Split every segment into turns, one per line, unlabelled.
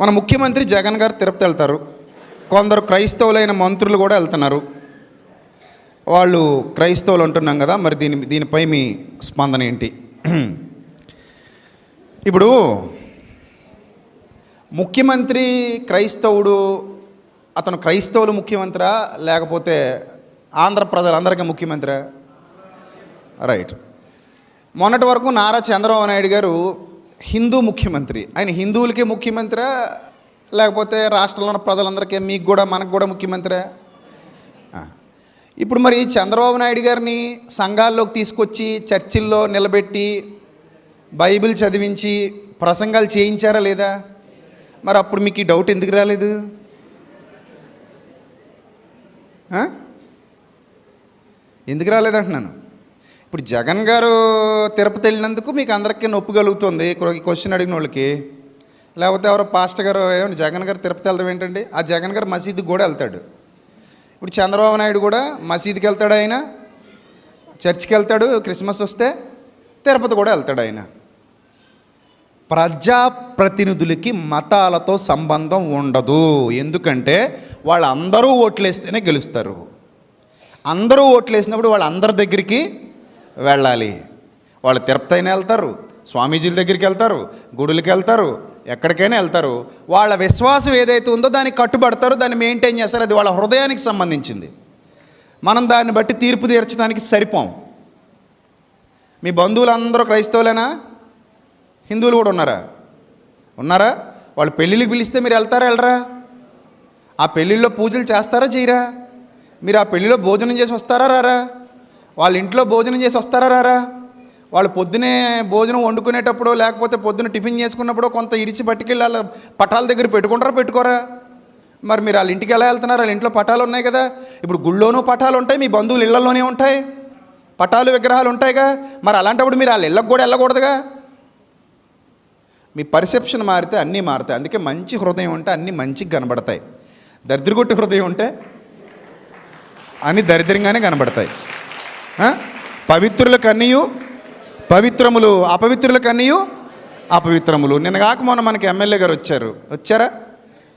మన ముఖ్యమంత్రి జగన్ గారు తిరుపతి వెళ్తారు. కొందరు క్రైస్తవులైన మంత్రులు కూడా వెళ్తున్నారు. వాళ్ళు క్రైస్తవులు అంటున్నాం కదా, మరి దీనిపై మీ స్పందన ఏంటి? ఇప్పుడు ముఖ్యమంత్రి క్రైస్తవుడు, అతను క్రైస్తవులు ముఖ్యమంత్రి లేకపోతే ఆంధ్ర ప్రజలందరికీ ముఖ్యమంత్రి? రైట్. మొన్నటి వరకు నారా చంద్రబాబు నాయుడు గారు హిందూ ముఖ్యమంత్రి. ఆయన హిందువులకి ముఖ్యమంత్రి లేకపోతే రాష్ట్రంలో ఉన్న ప్రజలందరికీ, మీకు కూడా మనకు కూడా ముఖ్యమంత్రి? ఇప్పుడు మరి చంద్రబాబు నాయుడు గారిని సంఘాల్లోకి తీసుకొచ్చి చర్చిల్లో నిలబెట్టి బైబిల్ చదివించి ప్రసంగాలు చేయించారా లేదా? మరి అప్పుడు మీకు ఈ డౌట్ ఎందుకు రాలేదు? ఎందుకు రాలేదంటున్నాను. ఇప్పుడు జగన్ గారు తిరుపతి వెళ్ళినందుకు మీకు అందరికీ నొప్పి కలుగుతుంది క్వశ్చన్ అడిగిన వాళ్ళకి. లేకపోతే ఎవరో పాస్టర్ గారు ఏమంటే జగన్ గారు తిరుపతి వెళ్తాం ఏంటండి? ఆ జగన్ గారు మసీదుకి కూడా వెళ్తాడు. ఇప్పుడు చంద్రబాబు నాయుడు కూడా మసీదుకి వెళ్తాడు, ఆయన చర్చికి వెళ్తాడు, క్రిస్మస్ వస్తే తిరుపతి కూడా వెళ్తాడు ఆయన. ప్రజాప్రతినిధులకి మతాలతో సంబంధం ఉండదు. ఎందుకంటే వాళ్ళందరూ ఓట్లేస్తేనే గెలుస్తారు. అందరూ ఓట్లేసినప్పుడు వాళ్ళందరి దగ్గరికి వెళ్ళాలి. వాళ్ళు తిరుపతి అయినా వెళ్తారు, స్వామీజీల దగ్గరికి వెళ్తారు, గుడులకి వెళ్తారు, ఎక్కడికైనా వెళ్తారు. వాళ్ళ విశ్వాసం ఏదైతే ఉందో దానికి కట్టుబడతారు, దాన్ని మెయింటైన్ చేస్తారు. అది వాళ్ళ హృదయానికి సంబంధించింది. మనం దాన్ని బట్టి తీర్పు తీర్చడానికి సరిపోం. మీ బంధువులందరూ క్రైస్తవులేనా? హిందువులు కూడా ఉన్నారా? వాళ్ళు పెళ్ళిళ్ళకి పిలిస్తే మీరు వెళ్తారా వెళ్ళరా? ఆ పెళ్ళిళ్ళలో పూజలు చేస్తారా చేయరా? మీరు ఆ పెళ్ళిలో భోజనం చేసి వస్తారా రారా? వాళ్ళ ఇంట్లో భోజనం చేసి వస్తారా రారా? వాళ్ళు పొద్దునే భోజనం వండుకునేటప్పుడు లేకపోతే పొద్దున టిఫిన్ చేసుకున్నప్పుడు కొంత ఇరిచి పట్టుకెళ్ళి వాళ్ళ పటాల దగ్గర పెట్టుకుంటారా పెట్టుకోరా? మరి మీరు వాళ్ళ ఇంటికి ఎలా వెళ్తున్నారు? వాళ్ళ ఇంట్లో పటాలు ఉన్నాయి కదా. ఇప్పుడు గుళ్ళోనూ పటాలు ఉంటాయి, మీ బంధువులు ఇళ్లలోనే ఉంటాయి, పటాలు విగ్రహాలు ఉంటాయిగా. మరి అలాంటప్పుడు మీరు వాళ్ళ ఇళ్ళకు కూడా వెళ్ళకూడదుగా. మీ పర్సెప్షన్ మారితే అన్నీ మారుతాయి. అందుకే మంచి హృదయం ఉంటే అన్నీ మంచిగా కనబడతాయి. దరిద్రగొట్టి హృదయం ఉంటే అన్నీ దరిద్రంగానే కనబడతాయి. పవిత్రుల కన్నీయు పవిత్రములు, అపవిత్రుల కన్నీయు అపవిత్రములు. నిన్న కాక మొన్న మనకి ఎమ్మెల్యే గారు వచ్చారా?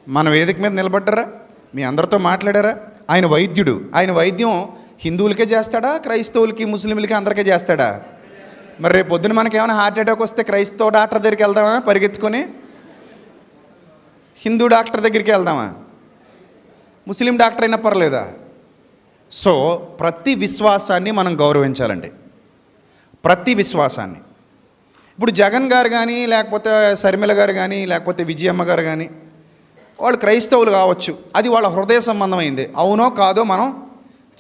మన వేదిక మీద నిలబడ్డారా? మీ అందరితో మాట్లాడారా? ఆయన వైద్యుడు. ఆయన వైద్యం హిందువులకే చేస్తాడా, క్రైస్తవులకి ముస్లింలకి అందరికీ చేస్తాడా? మరి రేపు పొద్దున మనకి ఏమైనా హార్ట్ అటాక్ వస్తే క్రైస్తవ డాక్టర్ దగ్గరికి వెళ్దామా పరిగెత్తుకొని? హిందూ డాక్టర్ దగ్గరికి వెళ్దామా? ముస్లిం డాక్టర్ అయినా పర్లేదా? సో ప్రతి విశ్వాసాన్ని మనం గౌరవించాలండి, ప్రతి విశ్వాసాన్ని. ఇప్పుడు జగన్ గారు కానీ లేకపోతే శర్మిల గారు కానీ లేకపోతే విజయమ్మ గారు కానీ వాళ్ళు క్రైస్తవులు కావచ్చు, అది వాళ్ళ హృదయ సంబంధమైంది. అవునో కాదో మనం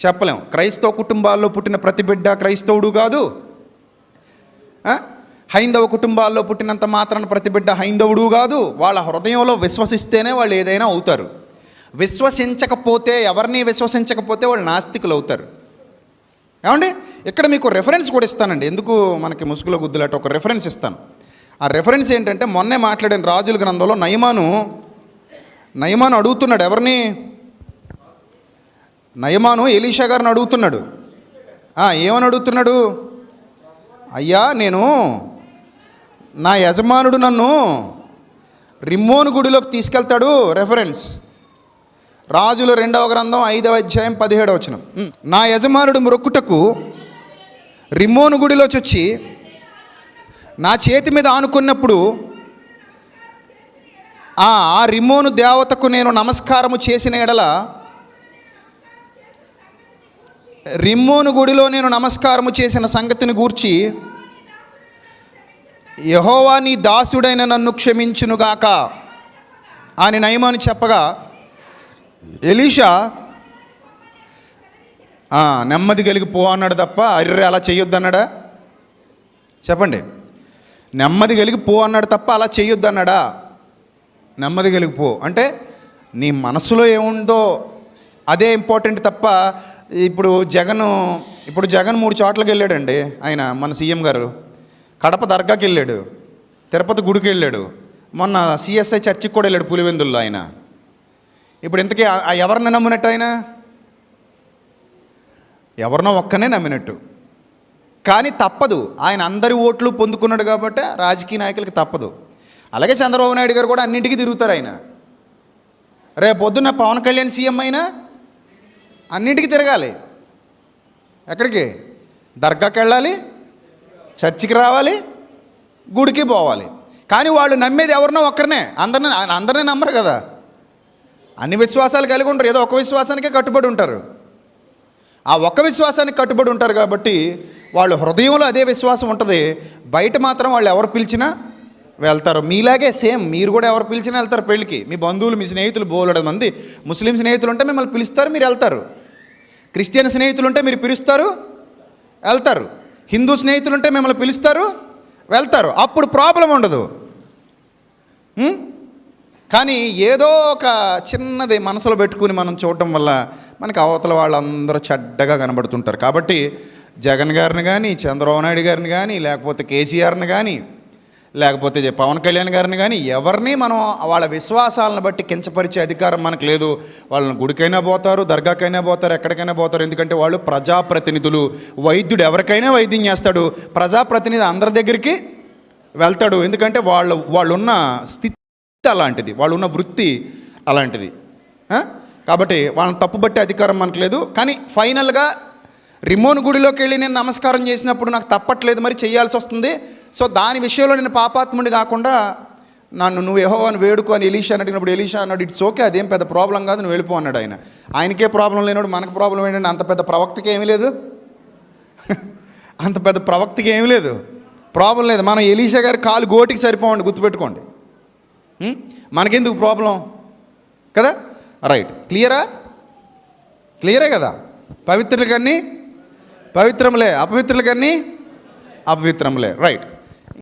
చెప్పలేం. క్రైస్తవ కుటుంబాల్లో పుట్టిన ప్రతి బిడ్డ క్రైస్తవుడు కాదు. హైందవ కుటుంబాల్లో పుట్టినంత మాత్రాన ప్రతి బిడ్డ హైందవుడు కాదు. వాళ్ళ హృదయంలో విశ్వసిస్తేనే వాళ్ళు ఏదైనా అవుతారు. విశ్వసించకపోతే, ఎవరిని విశ్వసించకపోతే వాళ్ళు నాస్తికులు అవుతారు. ఏమండి, ఇక్కడ మీకు రెఫరెన్స్ కూడా ఇస్తానండి. ఎందుకు మనకి ముసుగులో గుద్దులాట ఒక రెఫరెన్స్ ఇస్తాను. ఆ రెఫరెన్స్ ఏంటంటే మొన్నే మాట్లాడిన రాజుల గ్రంథంలో నయమాను అడుగుతున్నాడు. ఎవరిని? నయమాను ఎలీషా గారిని అడుగుతున్నాడు. ఏమని అడుగుతున్నాడు? అయ్యా, నా యజమానుడు నన్ను రిమ్మోను గుడిలోకి తీసుకెళ్తాడు. రెఫరెన్స్ రాజుల 2వ గ్రంథం 5వ అధ్యాయం 17వ వచనం. నా యజమానుడు మొక్కుటకు రిమ్మోను గుడిలోకి వచ్చి నా చేతి మీద ఆనుకున్నప్పుడు ఆ రిమ్మోను దేవతకు నేను నమస్కారము చేసిన ఎడల, రిమ్మోను గుడిలో నేను నమస్కారము చేసిన సంగతిని గూర్చి యెహోవా నీ దాసుడైన నన్ను క్షమించునుగాక అని నయమాను చెప్పగా, ఎలీషా నెమ్మది కలిగి పో అన్నాడు తప్ప అర్రే అలా చేయొద్దు అన్నాడా? చెప్పండి. నెమ్మది కలిగి పో అన్నాడు తప్ప అలా చేయొద్దు అన్నాడా? నెమ్మది కలిగి పో అంటే నీ మనసులో ఏముందో అదే ఇంపార్టెంట్ తప్ప. ఇప్పుడు జగన్ 3 చోట్లకి వెళ్ళాడండి. ఆయన మన సీఎం గారు కడప దర్గాకి వెళ్ళాడు, తిరుపతి గుడికి వెళ్ళాడు, మొన్న సిఎస్ఐ చర్చికి కూడా వెళ్ళాడు పులివెందుల్లో ఆయన. ఇప్పుడు ఇంతకీ ఎవరిని నమ్మినట్టు? ఆయన ఎవరినో ఒక్కనే నమ్మినట్టు. కానీ తప్పదు, ఆయన అందరి ఓట్లు పొందుకున్నాడు కాబట్టి రాజకీయ నాయకులకి తప్పదు. అలాగే చంద్రబాబు నాయుడు గారు కూడా అన్నింటికి తిరుగుతారు. ఆయన రేపు పొద్దున్న పవన్ కళ్యాణ్ సీఎం అయినా అన్నింటికి తిరగాలి. ఎక్కడికి? దర్గాకి వెళ్ళాలి, చర్చికి రావాలి, గుడికి పోవాలి. కానీ వాళ్ళు నమ్మేది ఎవరినో ఒక్కరినే, అందరినీ నమ్మరు కదా. అన్ని విశ్వాసాలు కలిగి ఉంటారు, ఏదో ఒక విశ్వాసానికే కట్టుబడి ఉంటారు. ఆ ఒక్క విశ్వాసానికి కట్టుబడి ఉంటారు కాబట్టి వాళ్ళు హృదయంలో అదే విశ్వాసం ఉంటుంది. బయట మాత్రం వాళ్ళు ఎవరు పిలిచినా వెళ్తారు. మీలాగే సేమ్ మీరు కూడా ఎవరు పిలిచినా వెళ్తారు పెళ్ళికి. మీ బంధువులు, మీ స్నేహితులు బోలెడు మంది ముస్లిం స్నేహితులు ఉంటే మిమ్మల్ని పిలుస్తారు, మీరు వెళ్తారు. క్రిస్టియన్ స్నేహితులు ఉంటే మీరు పిలుస్తారు, వెళ్తారు. హిందూ స్నేహితులు ఉంటే మిమ్మల్ని పిలుస్తారు, వెళ్తారు. అప్పుడు ప్రాబ్లం ఉండదు. కానీ ఏదో ఒక చిన్నది మనసులో పెట్టుకుని మనం చూడటం వల్ల మనకి అవతల వాళ్ళందరూ చెడ్డగా కనబడుతుంటారు. కాబట్టి జగన్ గారిని కానీ, చంద్రబాబు నాయుడు గారిని కానీ, లేకపోతే కేసీఆర్ని కానీ, లేకపోతే పవన్ కళ్యాణ్ గారిని కానీ, ఎవరిని మనం వాళ్ళ విశ్వాసాలను బట్టి కించపరిచే అధికారం మనకు లేదు. వాళ్ళని గుడికైనా పోతారు, దర్గాకైనా పోతారు, ఎక్కడికైనా పోతారు. ఎందుకంటే వాళ్ళు ప్రజాప్రతినిధులు. వైద్యుడు ఎవరికైనా వైద్యం చేస్తాడు, ప్రజాప్రతినిధి అందరి దగ్గరికి వెళ్తాడు. ఎందుకంటే వాళ్ళున్న స్థితి అలాంటిది, వాళ్ళున్న వృత్తి అలాంటిది. కాబట్టి వాళ్ళని తప్పుబట్టే అధికారం మనకు లేదు. కానీ ఫైనల్గా రిమోన్ గుడిలోకి వెళ్ళి నేను నమస్కారం చేసినప్పుడు నాకు తప్పట్లేదు, మరి చేయాల్సి వస్తుంది. సో దాని విషయంలో నేను పాపాత్ముడి కాకుండా నువ్వు యెహోవాను వేడుకో అని ఎలీషా అడిగినప్పుడు ఎలీషా అన్నాడు, ఇట్స్ ఓకే, అదేం పెద్ద ప్రాబ్లం కాదు, నువ్వు వెళ్ళిపో అన్నాడు. ఆయనకే ప్రాబ్లం లేనివాడు మనకు ప్రాబ్లం ఏంటంటే అంత పెద్ద ప్రవక్తకి ఏమీ లేదు. అంత పెద్ద ప్రవక్తకి ఏమీ లేదు, ప్రాబ్లం లేదు. మనం ఎలీషా గారి కాలు గోటికి సరిపోవండి, గుర్తుపెట్టుకోండి. మనకెందుకు ప్రాబ్లం కదా? రైట్, క్లియరే కదా? పవిత్రులకన్నీ పవిత్రములే, అపవిత్రులకన్నీ అపవిత్రములే. రైట్.